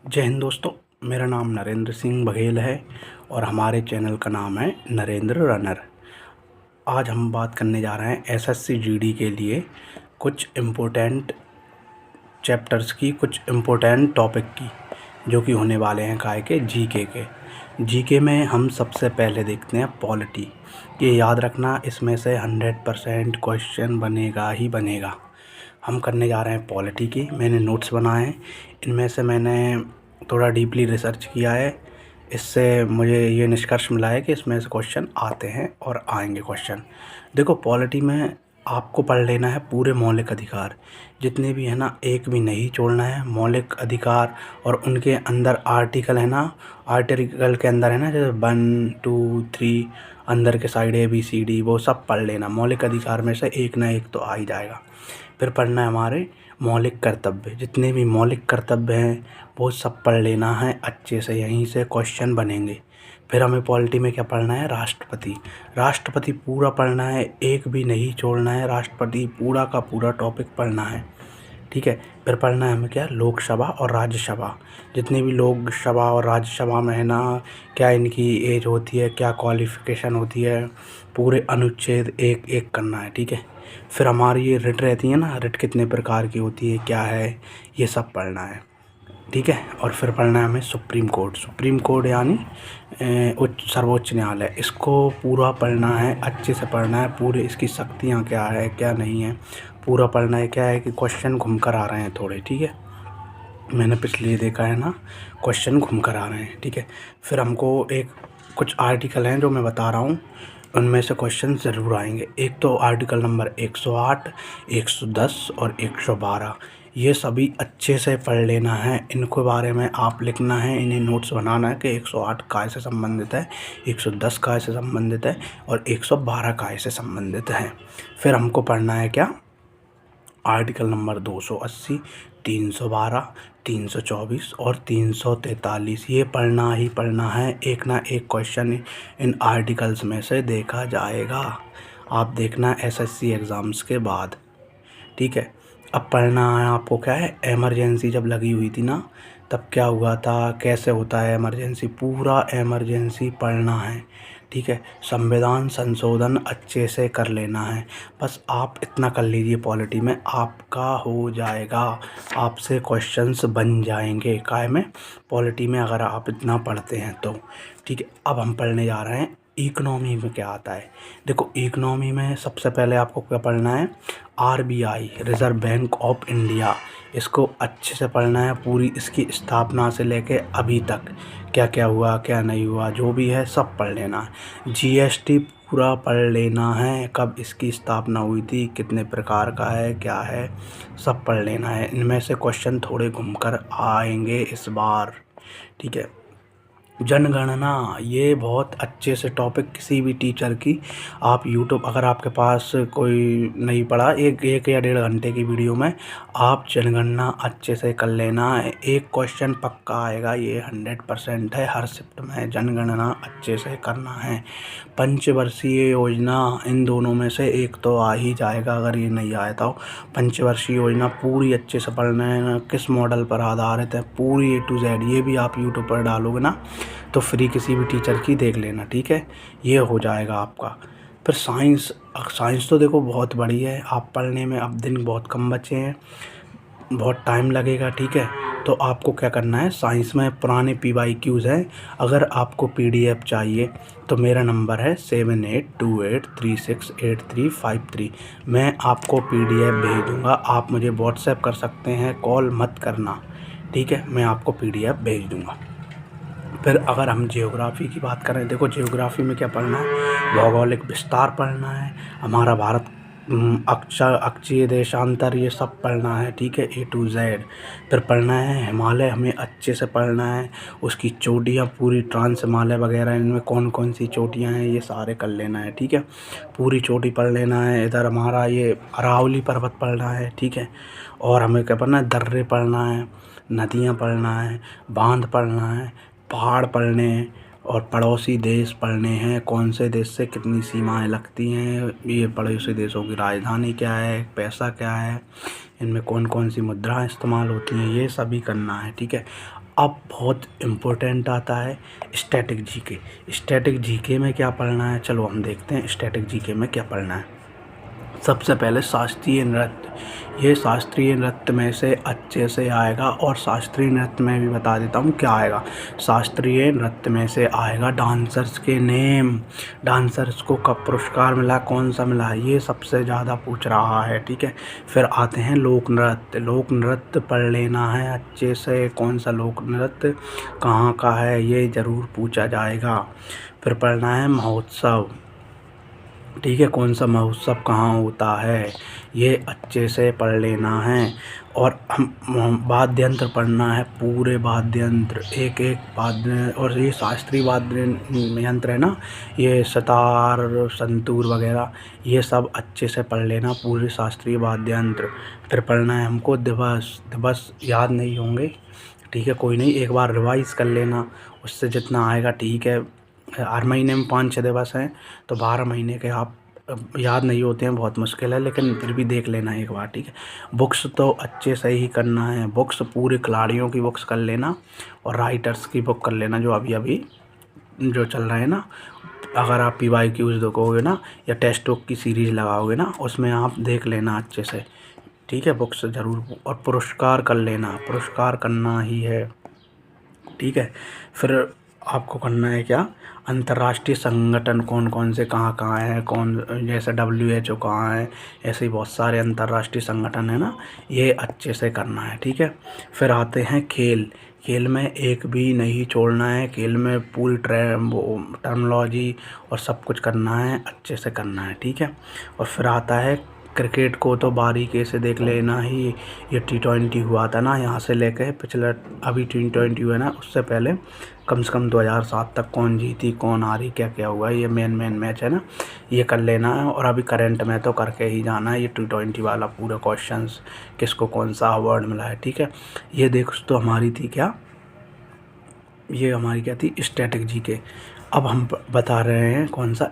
जय हिंद दोस्तों। मेरा नाम नरेंद्र सिंह बघेल है और हमारे चैनल का नाम है नरेंद्र रनर। आज हम बात करने जा रहे हैं एसएससी जीडी के लिए कुछ इम्पोर्टेंट चैप्टर्स की, कुछ इम्पोर्टेंट टॉपिक की, जो कि होने वाले हैं काय के जीके के। जीके में हम सबसे पहले देखते हैं पॉलिटी। ये याद रखना, इसमें से 100% क्वेश्चन बनेगा ही बनेगा। हम करने जा रहे हैं पॉलिटी की। मैंने नोट्स बनाए हैं, इनमें से मैंने थोड़ा डीपली रिसर्च किया है। इससे मुझे ये निष्कर्ष मिला है कि इसमें से क्वेश्चन आते हैं और आएंगे क्वेश्चन। देखो, पॉलिटी में आपको पढ़ लेना है पूरे मौलिक अधिकार जितने भी है ना, एक भी नहीं छोड़ना है। मौलिक अधिकार और उनके अंदर आर्टिकल है ना, आर्टिकल के अंदर है ना, जैसे 1 2 3 अंदर के साइड ABCD, वो सब पढ़ लेना। मौलिक अधिकार में से एक ना एक तो आ ही जाएगा। फिर पढ़ना है हमारे मौलिक कर्तव्य, जितने भी मौलिक कर्तव्य हैं वो सब पढ़ लेना है अच्छे से, यहीं से क्वेश्चन बनेंगे। फिर हमें पॉलिटी में क्या पढ़ना है, राष्ट्रपति। राष्ट्रपति पूरा पढ़ना है, एक भी नहीं छोड़ना है। राष्ट्रपति पूरा का पूरा टॉपिक पढ़ना है, ठीक है। फिर पढ़ना है हमें क्या, लोकसभा और राज्यसभा। जितनी भी लोकसभा और राज्यसभा में है ना, क्या इनकी एज होती है, क्या क्वालिफ़िकेशन होती है, पूरे अनुच्छेद एक एक करना है, ठीक है। फिर हमारी ये रिट रहती है ना, रिट कितने प्रकार की होती है, क्या है, ये सब पढ़ना है, ठीक है। और फिर पढ़ना है हमें सुप्रीम कोर्ट। सुप्रीम कोर्ट यानी सर्वोच्च न्यायालय। इसको पूरा पढ़ना है, अच्छे से पढ़ना है। पूरे इसकी शक्तियाँ क्या है, क्या नहीं है, पूरा पढ़ना है। क्या है कि क्वेश्चन घूम कर आ रहे हैं थोड़े, ठीक है। मैंने पिछले देखा है ना, क्वेश्चन घूम कर आ रहे हैं, ठीक है। फिर हमको कुछ आर्टिकल हैं जो मैं बता रहा हूँ, उनमें से क्वेश्चन ज़रूर आएंगे। एक तो आर्टिकल नंबर 108, 110 और 112। ये सभी अच्छे से पढ़ लेना है। इनके बारे में आप लिखना है, इन्हें नोट्स बनाना है कि 108 काय से संबंधित है, 110 काय से संबंधित है और 112 काय से संबंधित है। फिर हमको पढ़ना है क्या, आर्टिकल नंबर 280, 312, 324 और 343। ये पढ़ना ही पढ़ना है। एक ना एक क्वेश्चन इन आर्टिकल्स में से देखा जाएगा। आप देखना एसएससी एग्ज़ाम्स के बाद, ठीक है। अब पढ़ना है आपको क्या है, एमरजेंसी जब लगी हुई थी ना, तब क्या हुआ था, कैसे होता है एमरजेंसी, पूरा एमरजेंसी पढ़ना है, ठीक है। संविधान संशोधन अच्छे से कर लेना है। बस आप इतना कर लीजिए, पॉलिटी में आपका हो जाएगा। आपसे क्वेश्चंस बन जाएंगे काय में, पॉलिटी में, अगर आप इतना पढ़ते हैं तो, ठीक है। अब हम पढ़ने जा रहे हैं इकोनॉमी में क्या आता है। देखो, इकोनॉमी में सबसे पहले आपको क्या पढ़ना है, RBI, reserve bank of India. इसको अच्छे से पढ़ना है, पूरी इसकी स्थापना से लेके अभी तक क्या क्या हुआ, क्या नहीं हुआ, जो भी है सब पढ़ लेना है। GST पूरा पढ़ लेना है, कब इसकी स्थापना हुई थी, कितने प्रकार का है, क्या है, सब पढ़ लेना है। इनमें से क्वेश्चन थोड़े घूमकर आएंगे इस बार, ठीक है। जनगणना, ये बहुत अच्छे से टॉपिक, किसी भी टीचर की आप यूट्यूब, अगर आपके पास कोई नहीं पढ़ा, एक या 1.5 घंटे की वीडियो में आप जनगणना अच्छे से कर लेना। एक क्वेश्चन पक्का आएगा, ये 100% है। हर शिफ्ट में जनगणना अच्छे से करना है। पंचवर्षीय योजना, इन दोनों में से एक तो आ ही जाएगा, अगर ये नहीं आया तो। पंचवर्षीय योजना पूरी अच्छे से पढ़ना है, किस मॉडल पर आधारित है, पूरी A to Z। ये भी आप यूट्यूब पर डालोगे ना तो फ्री किसी भी टीचर की देख लेना, ठीक है। ये हो जाएगा आपका। फिर साइंस, साइंस तो देखो बहुत बड़ी है, आप पढ़ने में अब दिन बहुत कम बचे हैं, बहुत टाइम लगेगा, ठीक है। तो आपको क्या करना है, साइंस में पुराने PYQs हैं। अगर आपको PDF चाहिए तो मेरा नंबर है 7828368353। मैं आपको PDF भेज दूँगा, आप मुझे व्हाट्सएप कर सकते हैं, कॉल मत करना, ठीक है। मैं आपको PDF भेज दूँगा। फिर अगर हम जियोग्राफी की बात करें, देखो जियोग्राफी में क्या पढ़ना है, भौगोलिक विस्तार पढ़ना है, हमारा भारत, अक्षीय देशांतर, ये सब पढ़ना है, ठीक है, A to Z। फिर पढ़ना है हिमालय, हमें अच्छे से पढ़ना है, उसकी चोटियाँ पूरी, ट्रांस हिमालय वगैरह, इनमें कौन कौन सी चोटियाँ हैं, ये सारे कर लेना है, ठीक है। पूरी चोटी पढ़ लेना है। इधर हमारा ये अरावली पर्वत पढ़ना है, ठीक है। और हमें क्या पढ़ना है, दर्रे पढ़ना है, नदियाँ पढ़ना है, बांध पढ़ना है, पहाड़ पढ़ने हैं, और पड़ोसी देश पढ़ने हैं, कौन से देश से कितनी सीमाएं लगती हैं, ये पड़ोसी देशों की राजधानी क्या है, पैसा क्या है, इनमें कौन कौन सी मुद्राएं इस्तेमाल होती हैं, ये सभी करना है। ठीक है। अब बहुत इम्पोर्टेंट आता है स्टैटिक जीके। स्टैटिक जीके में क्या पढ़ना है, चलो हम देखते हैं स्टैटिक जीके में क्या पढ़ना है। सबसे पहले शास्त्रीय नृत्य, ये शास्त्रीय नृत्य में से अच्छे से आएगा, और शास्त्रीय नृत्य में भी बता देता हूँ क्या आएगा। शास्त्रीय नृत्य में से आएगा डांसर्स के नेम, डांसर्स को कब पुरस्कार मिला, कौन सा मिला, ये सबसे ज़्यादा पूछ रहा है। ठीक है। फिर आते हैं लोक नृत्य। लोक नृत्य पढ़ लेना है अच्छे से, कौन सा लोक नृत्य कहाँ का है ये ज़रूर पूछा जाएगा। फिर पढ़ना है महोत्सव। ठीक है, कौन सा महोत्सव कहाँ होता है ये अच्छे से पढ़ लेना है। और हम वाद्य यंत्र पढ़ना है, पूरे वाद्य यंत्र, एक एक वाद्य, और ये शास्त्रीय वाद्य यंत्र है ना, ये सितार, संतूर वगैरह, ये सब अच्छे से पढ़ लेना, पूरे शास्त्रीय वाद्य यंत्र। फिर पढ़ना है हमको दिवस। दिवस याद नहीं होंगे, ठीक है, कोई नहीं, एक बार रिवाइज़ कर लेना, उससे जितना आएगा ठीक है। हर महीने में 5-6 दिवस हैं, तो 12 महीने के आप याद नहीं होते हैं, बहुत मुश्किल है, लेकिन फिर भी देख लेना एक बार। ठीक है। बुक्स तो अच्छे से ही करना है, बुक्स पूरे खिलाड़ियों की बुक्स कर लेना, और राइटर्स की बुक कर लेना जो अभी अभी जो चल रहे हैं ना। अगर आप PYQs देखोगे ना, या टेस्ट बुक की सीरीज़ लगाओगे ना, उसमें आप देख लेना अच्छे से। ठीक है, बुक्स ज़रूर, और पुरस्कार कर लेना, पुरस्कार करना ही है। ठीक है। फिर आपको करना है क्या, अंतर्राष्ट्रीय संगठन कौन कौन से कहाँ कहाँ हैं, कौन, जैसे WHO कहाँ है, ऐसे ही बहुत सारे अंतर्राष्ट्रीय संगठन है ना, ये अच्छे से करना है। ठीक है। फिर आते हैं खेल। खेल में एक भी नहीं छोड़ना है, खेल में पूरी टर्मिनोलॉजी और सब कुछ करना है, अच्छे से करना है। ठीक है। और फिर आता है क्रिकेट को तो बारीकी से देख लेना ही। ये T20 हुआ था ना, यहाँ से लेके पिछला अभी T20 हुआ ना, उससे पहले कम से कम 2007 तक कौन जीती कौन हारी क्या क्या हुआ, ये मेन मैच है ना, ये कर लेना है। और अभी करंट में तो करके ही जाना है, ये T20 वाला पूरा क्वेश्चंस, किसको कौन सा अवार्ड मिला है। ठीक है। ये देखो तो हमारी थी क्या, ये हमारी क्या थी, स्टैटिक जीके। अब हम बता रहे हैं कौन सा